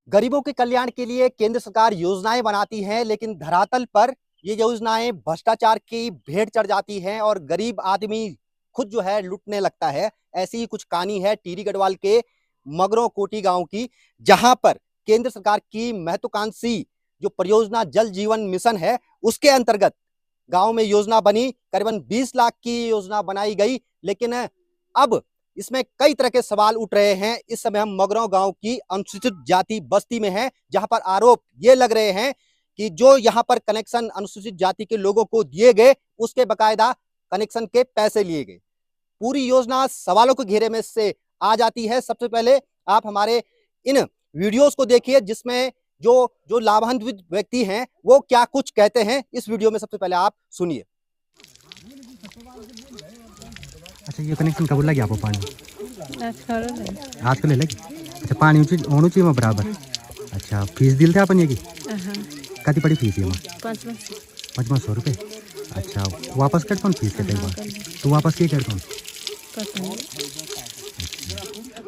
गरीबों के कल्याण के लिए केंद्र सरकार योजनाएं बनाती है, लेकिन धरातल पर ये योजनाएं भ्रष्टाचार की भेंट चढ़ जाती हैं और गरीब आदमी खुद जो है लुटने लगता है। ऐसी ही कुछ कहानी है टिहरी गढ़वाल के मगरों कोटी गांव की, जहां पर केंद्र सरकार की महत्वाकांक्षी जो परियोजना जल जीवन मिशन है, उसके अंतर्गत गांव में योजना बनी। करीबन 20 लाख की योजना बनाई गई, लेकिन अब इसमें कई तरह के सवाल उठ रहे हैं। इस समय हम मगरों गांव की अनुसूचित जाति बस्ती में हैं, जहां पर आरोप ये लग रहे हैं कि जो यहां पर कनेक्शन अनुसूचित जाति के लोगों को दिए गए, उसके बकायदा कनेक्शन के पैसे लिए गए। पूरी योजना सवालों के घेरे में से आ जाती है। सबसे पहले आप हमारे इन वीडियोस को देखिए, जिसमें जो जो लाभान्वित व्यक्ति हैं वो क्या कुछ कहते हैं। इस वीडियो में सबसे पहले आप सुनिए। अच्छा, ये कनेक्शन कब लगे आपको पानी? आज कल लगी। अच्छा, पानी होना चाहिए बराबर। अच्छा, फीस दिल थे अपन ये की कति पड़ी फीस ये 500 रुपये। अच्छा, वापस कर कौन फीस के तो वापस के कर कौन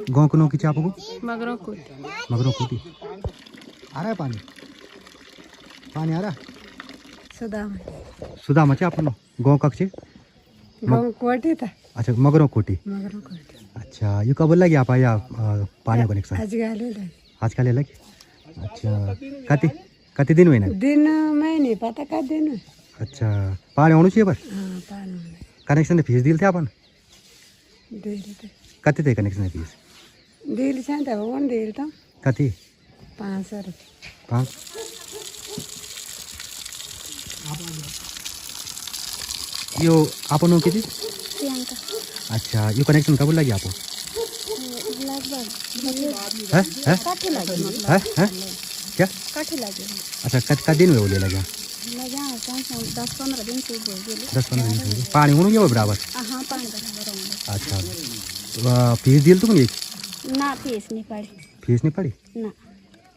गाँव को नौकी चापो मगरों कोटी आ रहा है पानी आ रहा सुधा मचे अपन गाँव कक्ष कोटी था। अच्छा, मगरों कोटी। अच्छा, ये कब लगी आप आया पानी कनेक्शन? आज कल लगी। अच्छा, कति दिन हुए ना? दिन मैं नहीं पता का दिन है। अच्छा, पानी होना चाहिए पर पानी कनेक्शन फीस दिल थे अपन कति थे कनेक्शन फीस दिल से दिल तो कति 500 रुपये। 5 यो आपनो किती? अच्छा, ये कनेक्शन कब लगी आपको? है क्या? अच्छा, का दिन में बोले लगा 10-15 दिन से 10-15 दिन से पानी होना चाहिए बराबर। हाँ, पानी बराबर होंगे। अच्छा, फीस दिल तुम ये ना फीस नहीं पड़ी ना।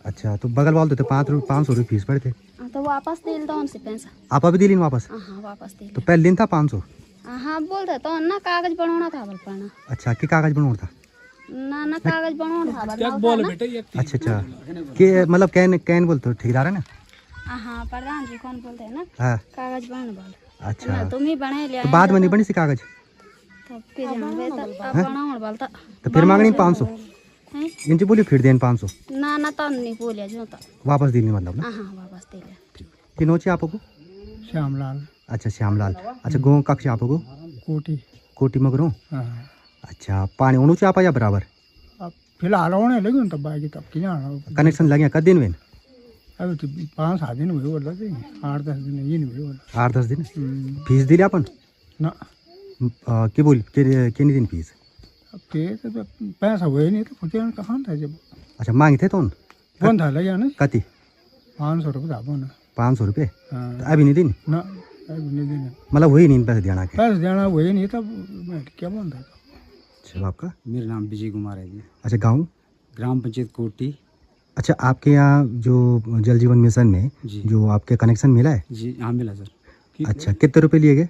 अच्छा, तो बगल वाले तो 500 रुपये फीस पड़े थे, तो वापस दिल तो उनसे पैसा। आप अभी दिली वापस? हाँ, वापस दिल। तो पहले दिन था 500। हाँ, बोलते तो ना कागज बनाना था बल पाना। अच्छा, के कागज बनाना था? ना कागज बनाना था बल। अच्छा, के मतलब कैन बोलते हो ठेकेदार है ना? हाँ, प्रधान जी कौन बोलते हैं ना? हाँ, कागज बनाने वाले। अच्छा, तुम ही बना लिया। तो बाद में नहीं बनी सी कागज? तो फिर बनाने वाला तो फिर मांगनी 500 इनसे बोली फिर देन 500 ना तो नहीं बोलिया जो तो वापस दिल्ली मतलब ना? हाँ, वापस दिले। कि नोचे आपको? श्यामलाल। अच्छा, श्यामलाल। अच्छा, गाँव कक्ष आपको? कोटी मगरों। अच्छा, पानी होना चाहिए आप या बराबर? अब फिलहाल होने लगी तब बाकी तब की कनेक्शन लगे कद दिन में? अभी तो 5-7 दिन हुए बोल रहे 8-10 दिन ये नहीं हुए 8-10 दिन। फीस दिले अपन ना के बोल के दिन फीस? अब तो पैसा हुए नहीं तो खुद कहाँ था जब। अच्छा, मांगे थे तो कौन था लगे ना कति 500 रुपये था बोना 500 रुपये। हाँ, अभी नहीं दिन ना अभी नहीं देना मतलब वही नहीं पैसे देना के पैसा देना हुए नहीं तब मैं क्या बोल था। अच्छा, आपका? मेरा नाम विजय कुमार है जी। अच्छा, गाँव ग्राम पंचायत कोटी। अच्छा, आपके यहाँ जो जल जीवन मिशन में जी जो आपके कनेक्शन मिला है? जी हाँ, मिला सर। अच्छा, कितने रुपए लिए गए?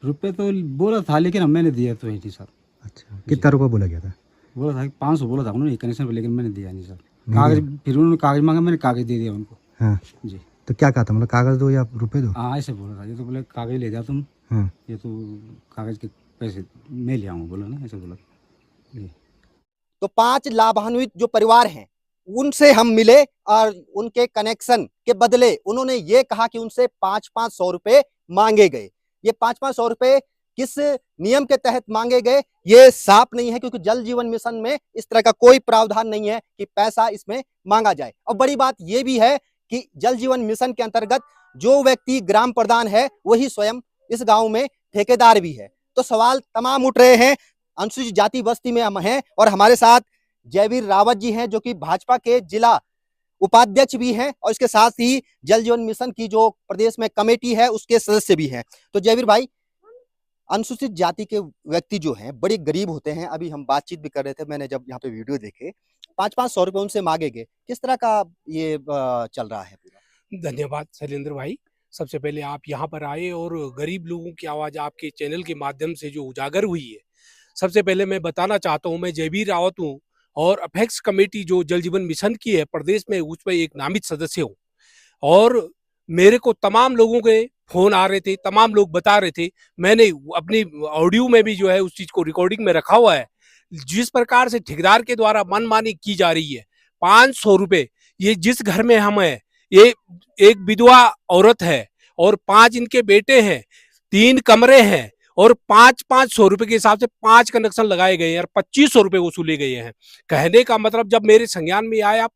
रुपये तो बोला था लेकिन मैंने दिया तो नहीं सर। अच्छा, कितना रुपए बोला गया था? बोला था 500 बोला था उन्होंने कनेक्शन पर, लेकिन मैंने दिया नहीं सर। कागज फिर उन्होंने कागज मांगा, मैंने कागज दे दिया उनको। हाँ जी। तो क्या कहा था मतलब कागज दो या रुपए दो? हाँ, ऐसे बोला था। ये तो बोले कागज ले जाओ तुम। हाँ, ये तो कागज के पैसे मैं ले आऊँगा बोला ना, ऐसे बोला जी। तो 5 लाभान्वित जो परिवार हैं उनसे हम मिले और उनके कनेक्शन के बदले उन्होंने ये कहा कि उनसे 500 रुपए मांगे गए। ये 500 रुपए किस नियम के तहत मांगे गए ये साफ नहीं है, क्योंकि जल जीवन मिशन में इस तरह का कोई प्रावधान नहीं है कि पैसा इसमें मांगा जाए। और बड़ी बात यह भी है कि जल जीवन मिशन के अंतर्गत जो व्यक्ति ग्राम प्रधान है वही स्वयं इस गांव में ठेकेदार भी है। तो सवाल तमाम उठ रहे हैं। अनुसूचित जाति बस्ती में हम हैं और हमारे साथ जयवीर रावत जी हैं, जो कि भाजपा के जिला उपाध्यक्ष भी हैं और इसके साथ ही जल जीवन मिशन की जो प्रदेश में कमेटी है उसके सदस्य भी हैं। तो जयवीर भाई, अनुसूचित जाति के व्यक्ति जो हैं बड़े गरीब होते हैं। अभी हम बातचीत भी कर रहे थे, मैंने जब यहाँ पे वीडियो देखे 500 रुपए उनसे मांगे गए। किस तरह का ये चल रहा है पूरा? धन्यवाद शैलेंद्र भाई। सबसे पहले आप यहाँ पर आए और गरीब लोगों की आवाज़ आपके चैनल के माध्यम से जो उजागर हुई है, सबसे पहले मैं बताना चाहता हूँ, मैं जयवीर रावत हूँ, और अपेक्स कमेटी जो जल जीवन मिशन की है प्रदेश में, उस पर एक नामित सदस्य हूँ। और मेरे को तमाम लोगों के फोन आ रहे थे, तमाम लोग बता रहे थे, मैंने अपनी ऑडियो में भी जो है उस चीज को रिकॉर्डिंग में रखा हुआ है। जिस प्रकार से ठेकेदार के द्वारा मनमानी की जा रही है, 500 रुपए, ये जिस घर में हम हैं, ये एक विधवा औरत है और 5 इनके बेटे हैं, 3 कमरे हैं और 500 रुपए के हिसाब से 5 कनेक्शन लगाए गए हैं और 2500 रुपए वसूले गए हैं। कहने का मतलब जब मेरे संज्ञान में आया,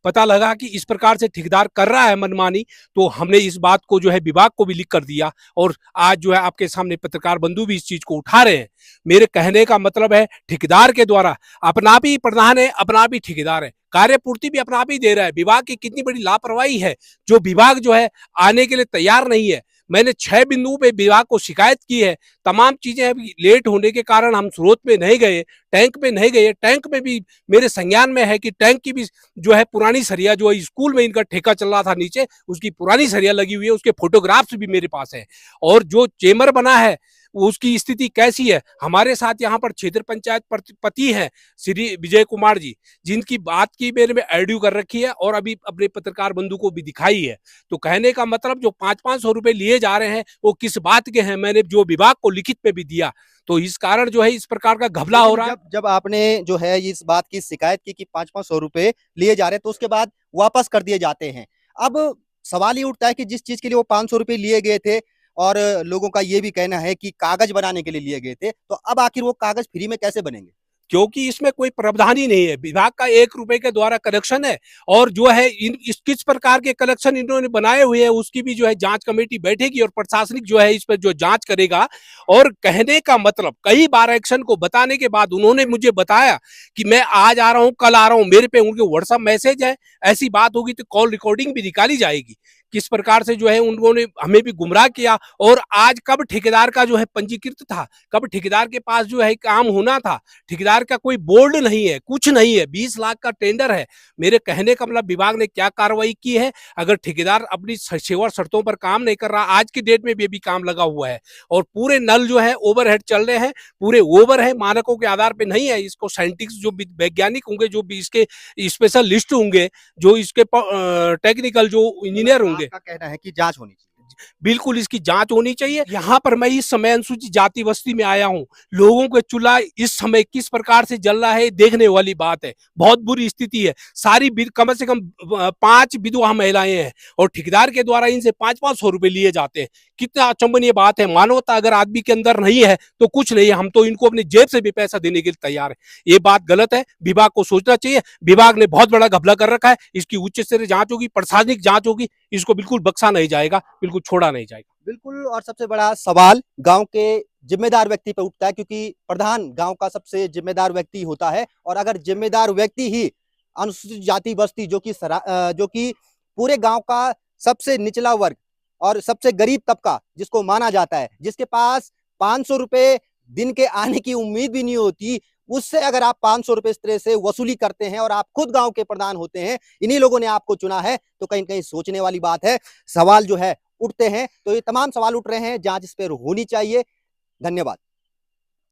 पता लगा कि इस प्रकार से ठेकेदार कर रहा है मनमानी, तो हमने इस बात को जो है विभाग को भी लिख कर दिया और आज जो है आपके सामने पत्रकार बंधु भी इस चीज को उठा रहे हैं। मेरे कहने का मतलब है ठेकेदार के द्वारा, अपना भी प्रधान है, अपना भी ठेकेदार है, कार्य पूर्ति भी अपना भी दे रहा है। विभाग की कितनी बड़ी लापरवाही है, जो विभाग जो है आने के लिए तैयार नहीं है। मैंने 6 बिंदुओं पे विभाग को शिकायत की है। तमाम चीजें अभी लेट होने के कारण हम स्रोत पे नहीं गए, टैंक पे नहीं गए। टैंक में भी मेरे संज्ञान में है कि टैंक की भी जो है पुरानी सरिया, जो स्कूल में इनका ठेका चल रहा था नीचे, उसकी पुरानी सरिया लगी हुई है, उसके फोटोग्राफ्स भी मेरे पास है। और जो चेम्बर बना है उसकी स्थिति कैसी है। हमारे साथ यहाँ पर क्षेत्र पंचायत पति हैं श्री विजय कुमार जी, जिनकी बात की मेरे में ऑडियो कर रखी है और अभी अपने पत्रकार बंधु को भी दिखाई है। तो कहने का मतलब जो 500 रुपए लिए जा रहे हैं वो किस बात के हैं, मैंने जो विभाग को लिखित में भी दिया। तो इस कारण जो है इस प्रकार का घपला हो रहा है। जब आपने जो है इस बात की शिकायत की कि 500 रुपए लिए जा रहे हैं, तो उसके बाद वापस कर दिए जाते हैं। अब सवाल ये उठता है कि जिस चीज के लिए वो 500 रुपए लिए गए थे और लोगों का ये भी कहना है कि कागज बनाने के लिए लिए गए थे, तो अब आखिर वो कागज फ्री में कैसे बनेंगे? क्योंकि इसमें कोई प्रावधान ही नहीं है। विभाग का 1 रुपए के द्वारा कलेक्शन है और जो है किस प्रकार के कलेक्शन इन्होंने बनाए हुए हैं उसकी भी जो है जांच कमेटी बैठेगी और प्रशासनिक जो है इस पर जो जांच करेगा। और कहने का मतलब कई बार एक्शन को बताने के बाद उन्होंने मुझे बताया कि मैं आज आ रहा हूं, कल आ रहा हूं। मेरे पे उनके व्हाट्सएप मैसेज है, ऐसी बात होगी तो कॉल रिकॉर्डिंग भी निकाली जाएगी। किस प्रकार से जो है उन्होंने हमें भी गुमराह किया। और आज कब ठेकेदार का जो है पंजीकृत था, कब ठेकेदार के पास जो है काम होना था, ठेकेदार का कोई बोर्ड नहीं है, कुछ नहीं है, 20 लाख का टेंडर है। मेरे कहने का मतलब विभाग ने क्या कार्रवाई की है। अगर ठेकेदार अपनी सेवा शर्तों पर काम नहीं कर रहा, आज की डेट में भी काम लगा हुआ है और पूरे नल जो है ओवरहेड चल रहे हैं, पूरे ओवर है, मानकों के आधार पर नहीं है। इसको साइंटिस्ट जो वैज्ञानिक होंगे, जो भी इसके स्पेशलिस्ट होंगे, जो इसके टेक्निकल जो इंजीनियर होंगे, आपका कहना है कि जांच होनी चाहिए। बिल्कुल इसकी जांच होनी चाहिए। यहाँ पर मैं इस समय अनुसूचित जाति बस्ती में आया हूँ, लोगों के चूल्हा इस समय किस प्रकार से जल रहा है देखने वाली बात है। बहुत बुरी स्थिति है। सारी कम से कम 5 विधवा महिलाएं हैं और ठेकेदार के द्वारा इनसे 500 रुपए लिए जाते हैं। कितना अचंभनीय बात है। मानवता अगर आदमी के अंदर नहीं है तो कुछ नहीं है। हम तो इनको अपनी जेब से भी पैसा देने के लिए तैयार है। ये बात गलत है, विभाग को सोचना चाहिए। विभाग ने बहुत बड़ा घपला कर रखा है, इसकी उच्च स्तरीय जांच होगी, प्रशासनिक जांच होगी। इसको बिल्कुल बख्शा नहीं जाएगा, बिल्कुल छोड़ा नहीं जाएगा। बिल्कुल। और सबसे बड़ा सवाल गांव के जिम्मेदार व्यक्ति पे उठता है, क्योंकि प्रधान गांव का सबसे जिम्मेदार व्यक्ति होता है। और अगर जिम्मेदार व्यक्ति ही अनुसूचित जाति बस्ती जो कि पूरे गांव का सबसे निचला वर्ग और सबसे गरीब तबका जिसको माना जाता है, जिसके पास 500 रुपए दिन के आने की उम्मीद भी नहीं होती, उससे अगर आप 500 रुपए इस तरह से वसूली करते हैं और आप खुद गांव के प्रधान होते हैं, इन्हीं लोगों ने आपको चुना है, तो कहीं कहीं सोचने वाली बात है। सवाल जो है उठते हैं, तो ये तमाम सवाल उठ रहे हैं, जांच इस पर होनी चाहिए। धन्यवाद।